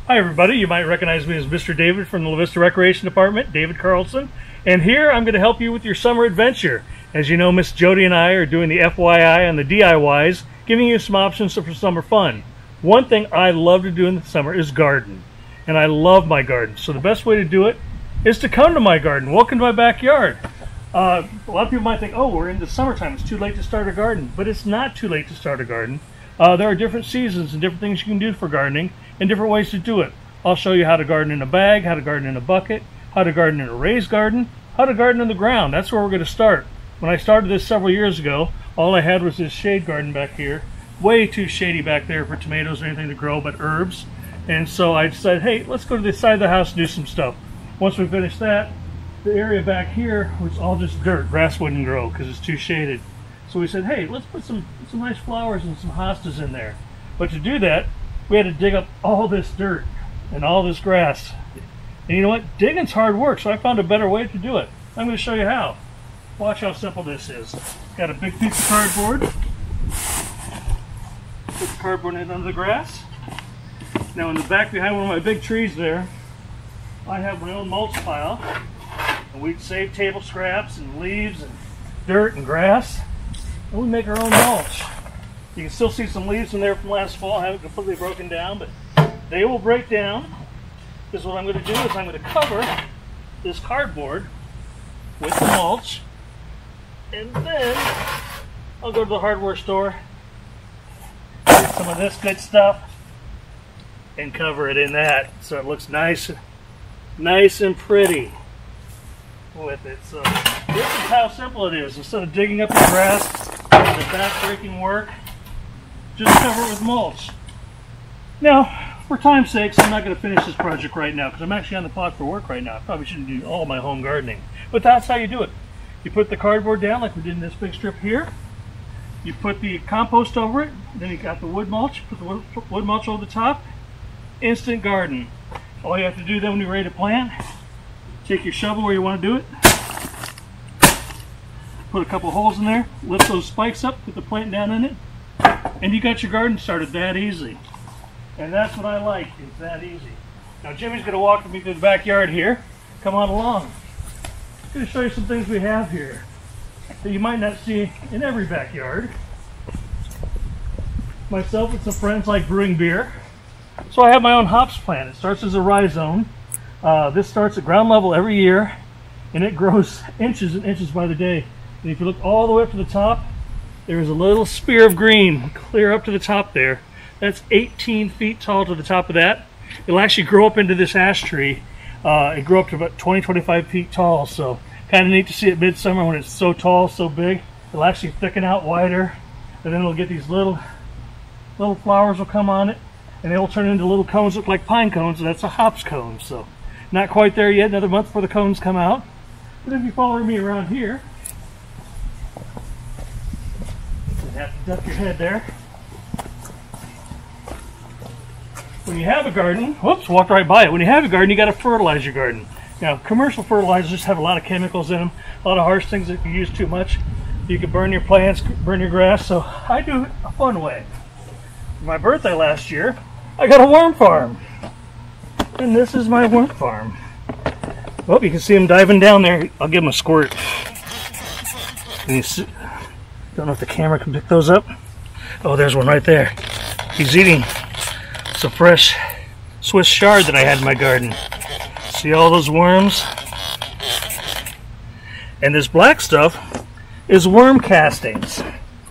Hi everybody, you might recognize me as Mr. David from the La Vista Recreation Department, David Carlson. And here I'm going to help you with your summer adventure. As you know, Miss Jody and I are doing the FYI on the DIYs, giving you some options for summer fun. One thing I love to do in the summer is garden. And I love my garden. So the best way to do it is to come to my garden. Welcome to my backyard. A lot of people might think, oh, we're into summertime, it's too late to start a garden. But it's not too late to start a garden. There are different seasons and different things you can do for gardening and different ways to do it. I'll show you how to garden in a bag, how to garden in a bucket, how to garden in a raised garden, how to garden in the ground. That's where we're going to start. When I started this several years ago, all I had was this shade garden back here. Way too shady back there for tomatoes or anything to grow but herbs. And so I decided, hey, let's go to the side of the house and do some stuff. Once we finish that, the area back here was all just dirt. Grass wouldn't grow because it's too shaded. So we said, hey, let's put some nice flowers and some hostas in there. But to do that, we had to dig up all this dirt and all this grass. And you know what? Digging's hard work, so I found a better way to do it. I'm going to show you how. Watch how simple this is. Got a big piece of cardboard. Put the cardboard in under the grass. Now in the back behind one of my big trees there, I have my own mulch pile. And we'd save table scraps and leaves and dirt and grass. And we make our own mulch. You can still see some leaves in there from last fall. I haven't completely broken down, but they will break down. Because what I'm going to do is I'm going to cover this cardboard with the mulch. And then I'll go to the hardware store, get some of this good stuff, and cover it in that so it looks nice and pretty with it. So this is how simple it is. Instead of digging up the grass, the back-breaking work, just cover it with mulch. Now, for time's sake, I'm not going to finish this project right now because I'm actually on the clock for work right now. I probably shouldn't do all my home gardening. But that's how you do it. You put the cardboard down like we did in this big strip here. You put the compost over it. Then you got the wood mulch. Put the wood mulch over the top. Instant garden. All you have to do then when you're ready to plant, take your shovel where you want to do it. Put a couple holes in there. Lift those spikes up. Put the plant down in it. And you got your garden started that easy. And that's what I like. It's that easy. Now Jimmy's going to walk with me through the backyard here. Come on along. I'm going to show you some things we have here that you might not see in every backyard. Myself and some friends like brewing beer. So I have my own hops plant. It starts as a rhizome. This starts at ground level every year and it grows inches and inches by the day. And if you look all the way up to the top, there's a little spear of green clear up to the top there. That's 18 feet tall to the top of that. It'll actually grow up into this ash tree. It grew up to about 20-25 feet tall, so kind of neat to see it midsummer when it's so tall, so big. It'll actually thicken out wider, and then it'll get these little flowers will come on it, and they'll turn into little cones, look like pine cones, and that's a hops cone. So not quite there yet, another month before the cones come out. But if you follow me around here, you have to duck your head there. When you have a garden, whoops, walked right by it. When you have a garden, you got to fertilize your garden. Now, commercial fertilizers have a lot of chemicals in them, a lot of harsh things that if you use too much, you can burn your plants, burn your grass. So I do it a fun way. For my birthday last year, I got a worm farm. And this is my worm farm. Well, you can see him diving down there. I'll give him a squirt. And you see, don't know if the camera can pick those up. Oh, there's one right there. He's eating some fresh Swiss chard that I had in my garden. See all those worms? And this black stuff is worm castings.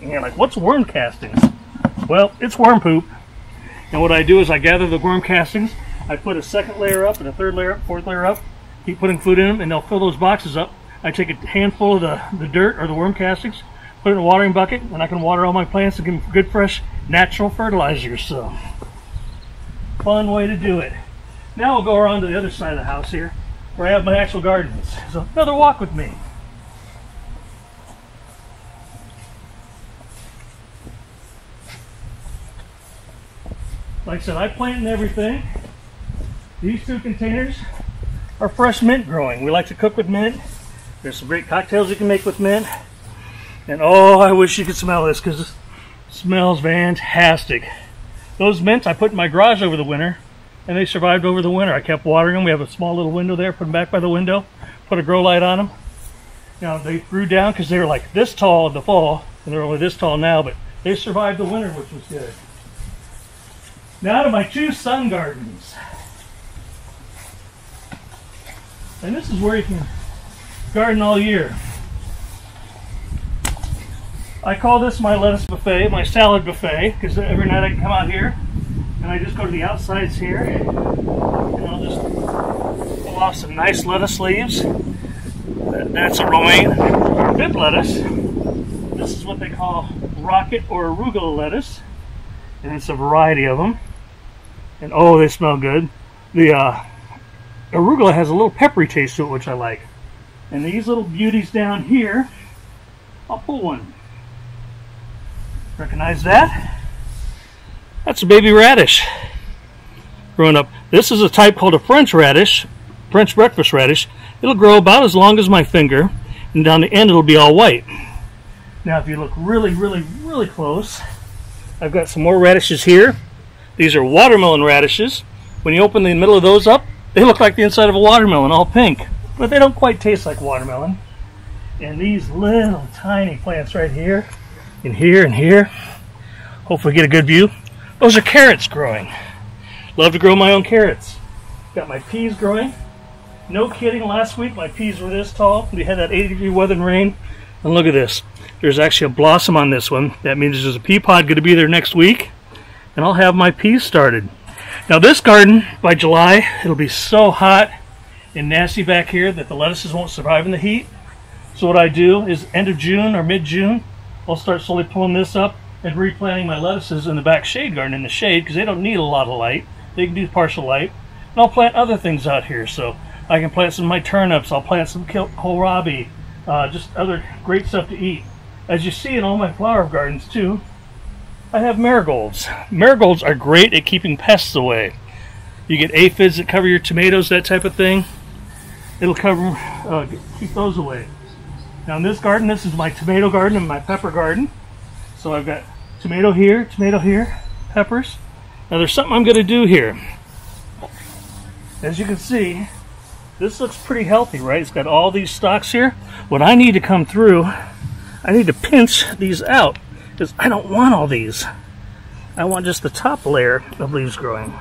And you're like, what's worm castings? Well, it's worm poop. And what I do is I gather the worm castings, I put a second layer up and a third layer up, fourth layer up, keep putting food in them, and they'll fill those boxes up. I take a handful of the dirt or the worm castings, put it in a watering bucket, and I can water all my plants and give them good, fresh, natural fertilizers. So fun way to do it. Now we'll go around to the other side of the house here where I have my actual gardens. So another walk with me. Like I said, I plant in everything. These two containers are fresh mint growing. We like to cook with mint. There's some great cocktails you can make with mint. And oh, I wish you could smell this because it smells fantastic. Those mints I put in my garage over the winter and they survived over the winter. I kept watering them. We have a small little window there, put them back by the window, put a grow light on them. Now they grew down because they were like this tall in the fall, and they're only this tall now, but they survived the winter, which was good. Now to my 2 sun gardens. And this is where you can garden all year. I call this my lettuce buffet, my salad buffet, because every night I can come out here and I just go to the outsides here and I'll just pull off some nice lettuce leaves. That's a romaine or bib lettuce. This is what they call rocket or arugula lettuce, and it's a variety of them. And oh, they smell good. The arugula has a little peppery taste to it, which I like. And these little beauties down here, I'll pull one. Recognize that? That's a baby radish growing up. This is a type called a French radish, French breakfast radish. It'll grow about as long as my finger, and down the end it'll be all white. Now if you look really, really, really close, I've got some more radishes here. These are watermelon radishes. When you open the middle of those up, they look like the inside of a watermelon, all pink. But they don't quite taste like watermelon. And these little tiny plants right here, and here, and here, hopefully get a good view. Those are carrots growing. Love to grow my own carrots. Got my peas growing. No kidding, last week my peas were this tall. We had that 80-degree weather and rain. And look at this. There's actually a blossom on this one. That means there's a pea pod going to be there next week. And I'll have my peas started. Now this garden, by July, it'll be so hot and nasty back here that the lettuces won't survive in the heat. So what I do is end of June or mid-June, I'll start slowly pulling this up and replanting my lettuces in the back shade garden in the shade, because they don't need a lot of light. They can do partial light. And I'll plant other things out here. So I can plant some of my turnips, I'll plant some kohlrabi, just other great stuff to eat. As you see in all my flower gardens too, I have marigolds. Marigolds are great at keeping pests away. You get aphids that cover your tomatoes, that type of thing. It'll cover, keep those away. Now in this garden, this is my tomato garden and my pepper garden. So I've got tomato here, peppers. Now there's something I'm going to do here. As you can see, this looks pretty healthy, right? It's got all these stalks here. What I need to come through, I need to pinch these out, because I don't want all these. I want just the top layer of leaves growing.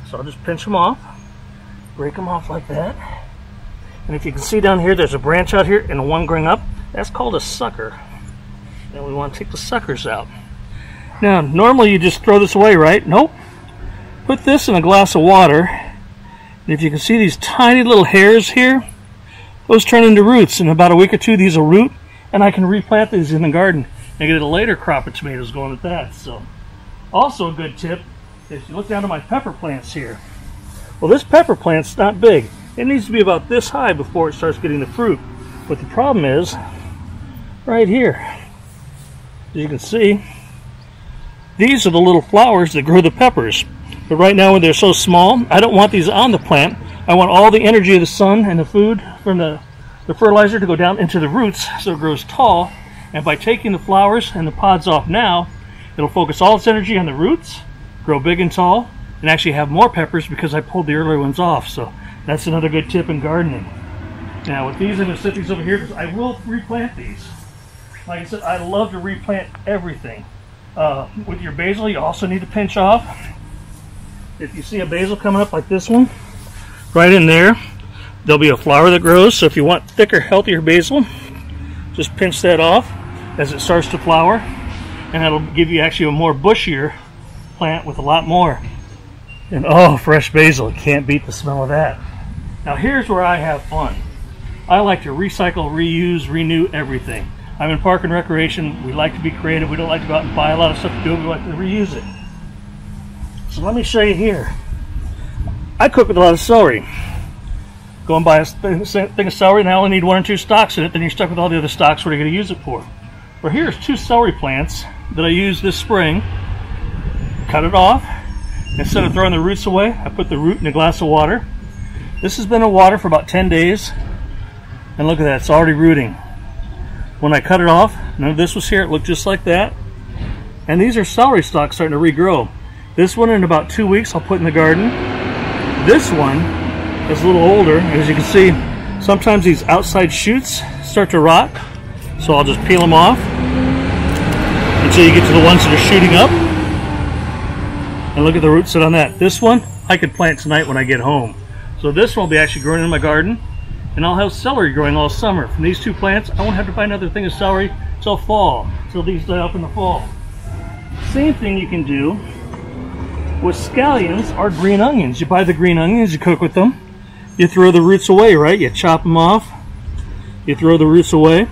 So I'll just pinch them off, break them off like that. And if you can see down here, there's a branch out here and one growing up. That's called a sucker. And we want to take the suckers out. Now, normally you just throw this away, right? Nope. Put this in a glass of water. And if you can see these tiny little hairs here, those turn into roots. In about a week or two, these will root, and I can replant these in the garden and get a later crop of tomatoes going with that. So, also a good tip is you look down to my pepper plants here. Well, this pepper plant's not big. It needs to be about this high before it starts getting the fruit. But the problem is, right here, as you can see, these are the little flowers that grow the peppers. But right now when they're so small, I don't want these on the plant. I want all the energy of the sun and the food from the fertilizer to go down into the roots so it grows tall. And by taking the flowers and the pods off now, it'll focus all its energy on the roots, grow big and tall, and actually have more peppers because I pulled the earlier ones off. So that's another good tip in gardening. Now with these, I'm going to set these over here because I will replant these. Like I said, I love to replant everything. With your basil, you also need to pinch off. If you see a basil coming up like this one, right in there, there'll be a flower that grows. So if you want thicker, healthier basil, just pinch that off as it starts to flower, and that'll give you actually a more bushier plant with a lot more. And oh, fresh basil, can't beat the smell of that. Now here's where I have fun. I like to recycle, reuse, renew everything. I'm in Park and Recreation. We like to be creative. We don't like to go out and buy a lot of stuff to do it. We like to reuse it. So let me show you here. I cook with a lot of celery. Go and buy a thing of celery, and I only need 1 or 2 stalks in it. Then you're stuck with all the other stalks. What are you going to use it for? Well, here's 2 celery plants that I used this spring. Cut it off. Instead of throwing the roots away, I put the root in a glass of water. This has been in water for about 10 days. And look at that, it's already rooting. When I cut it off, none of this was here, it looked just like that. And these are celery stalks starting to regrow. This one in about 2 weeks I'll put in the garden. This one is a little older. As you can see, sometimes these outside shoots start to rot. So I'll just peel them off until you get to the ones that are shooting up. And look at the roots sit on that. This one, I could plant tonight when I get home. So this one will be actually growing in my garden. And I'll have celery growing all summer. From these two plants, I won't have to buy another thing of celery till fall, till these die up in the fall. Same thing you can do with scallions or green onions. You buy the green onions, you cook with them, you throw the roots away, right? You chop them off, you throw the roots away.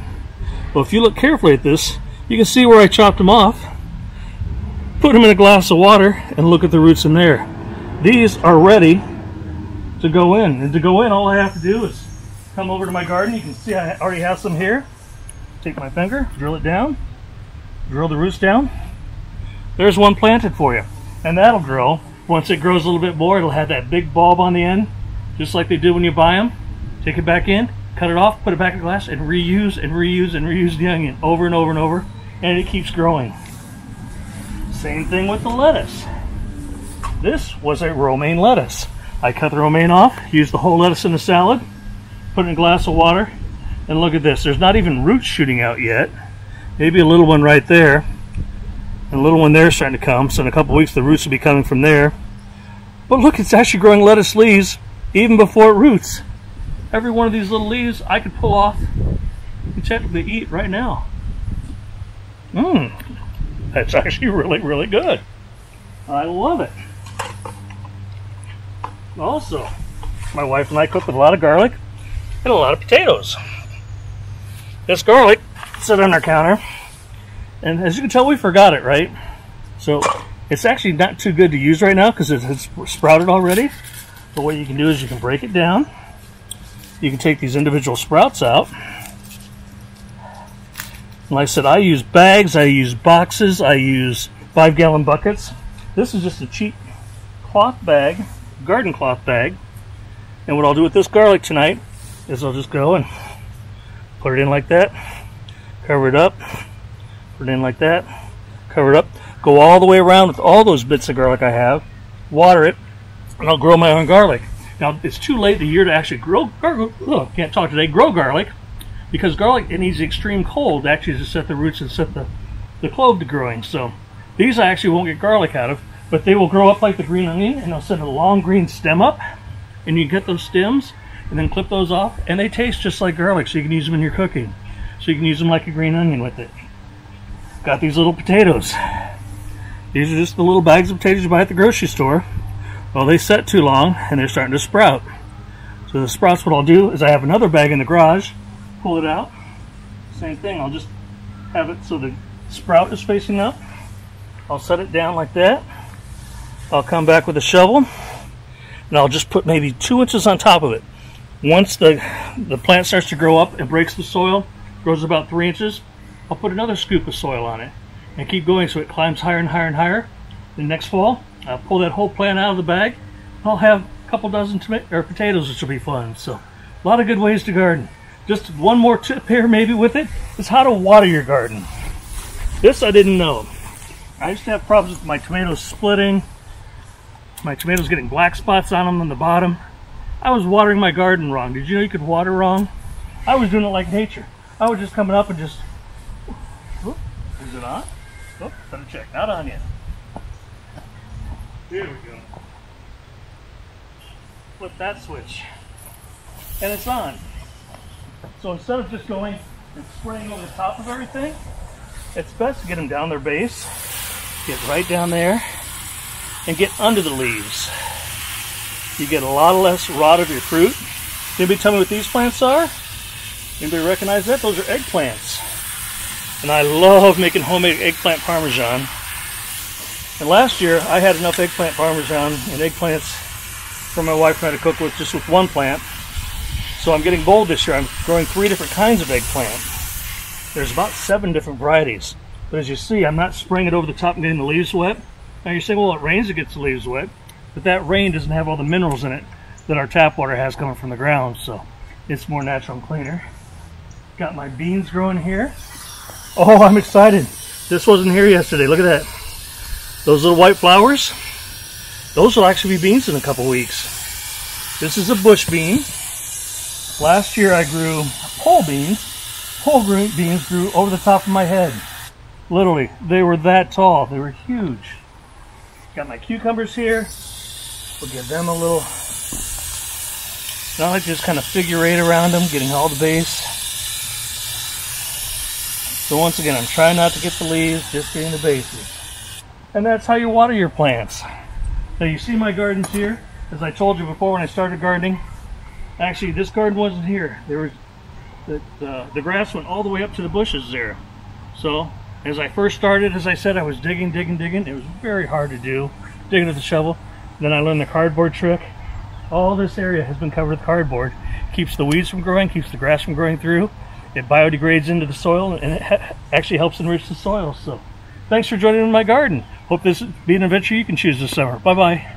Well, if you look carefully at this, you can see where I chopped them off. Put them in a glass of water and look at the roots in there. These are ready to go in. And to go in, all I have to do is come over to my garden. You can see I already have some here. Take my finger, drill it down, drill the roots down. There's one planted for you. And that'll grow. Once it grows a little bit more, it'll have that big bulb on the end, just like they do when you buy them. Take it back in, cut it off, put it back in glass, and reuse and reuse and reuse the onion over and over and over, and it keeps growing. Same thing with the lettuce. This was a romaine lettuce. I cut the romaine off, used the whole lettuce in the salad, put it in a glass of water, and look at this. There's not even roots shooting out yet. Maybe a little one right there, and a little one there is starting to come. So in a couple weeks the roots will be coming from there. But look, it's actually growing lettuce leaves even before it roots. Every one of these little leaves I could pull off and technically eat right now. That's actually really, really good. I love it. Also, my wife and I cook with a lot of garlic and a lot of potatoes. This garlic sat on our counter, and as you can tell, we forgot it, right? So it's actually not too good to use right now because it's sprouted already. But what you can do is you can break it down. You can take these individual sprouts out. And like I said, I use bags, I use boxes, I use 5-gallon buckets. This is just a cheap cloth bag, garden cloth bag. And what I'll do with this garlic tonight is I'll just go and put it in like that, cover it up, put it in like that, cover it up, go all the way around with all those bits of garlic I have, water it, and I'll grow my own garlic. Now, it's too late in the year to actually grow garlic, because garlic, it needs extreme cold actually to set the roots and set the clove to growing. So these I actually won't get garlic out of, but they will grow up like the green onion, and they'll send a long green stem up, and you get those stems and then clip those off, and they taste just like garlic, so you can use them in your cooking. So you can use them like a green onion with it. Got these little potatoes. These are just the little bags of potatoes you buy at the grocery store. Well, they set too long and they're starting to sprout. So the sprouts, what I'll do is I have another bag in the garage, pull it out. Same thing, I'll just have it so the sprout is facing up. I'll set it down like that. I'll come back with a shovel and I'll just put maybe 2 inches on top of it. Once the plant starts to grow up and breaks the soil, grows about 3 inches, I'll put another scoop of soil on it and keep going so it climbs higher and higher and higher. Then next fall, I'll pull that whole plant out of the bag. I'll have a couple dozen potatoes, which will be fun. So a lot of good ways to garden. Just one more tip here maybe with it is how to water your garden. This I didn't know. I used to have problems with my tomatoes splitting, my tomatoes getting black spots on them on the bottom. I was watering my garden wrong. Did you know you could water wrong? I was doing it like nature. I was just coming up and just, whoop, is it on? Oh, better check, not on yet. There we go. Flip that switch. And it's on. So instead of just going and spraying over the top of everything, it's best to get them down their base, get right down there, and get under the leaves. You get a lot less rot of your fruit. Anybody tell me what these plants are? Anybody recognize that? Those are eggplants. And I love making homemade eggplant parmesan. And last year I had enough eggplant parmesan and eggplants for my wife and I to cook with just with one plant. So I'm getting bold this year. I'm growing 3 different kinds of eggplant. There's about 7 different varieties. But as you see, I'm not spraying it over the top and getting the leaves wet. Now you're saying, well, it rains, it gets the leaves wet. But that rain doesn't have all the minerals in it that our tap water has coming from the ground. So it's more natural and cleaner. Got my beans growing here. Oh, I'm excited. This wasn't here yesterday. Look at that. Those little white flowers, those will actually be beans in a couple weeks. This is a bush bean. Last year I grew pole beans. Pole beans grew over the top of my head. Literally, they were that tall. They were huge. Got my cucumbers here. We'll give them a little, now I just kind of figure eight around them, getting all the base. So once again, I'm trying not to get the leaves, just getting the bases. And that's how you water your plants. Now you see my gardens here. As I told you before when I started gardening, actually this garden wasn't here. There was the grass went all the way up to the bushes there. So as I first started, as I said, I was digging. It was very hard to do, digging with the shovel. Then I learned the cardboard trick. All this area has been covered with cardboard. Keeps the weeds from growing, keeps the grass from growing through. It biodegrades into the soil, and it actually helps enrich the soil. So thanks for joining me in my garden. Hope this will be an adventure you can choose this summer. Bye-bye.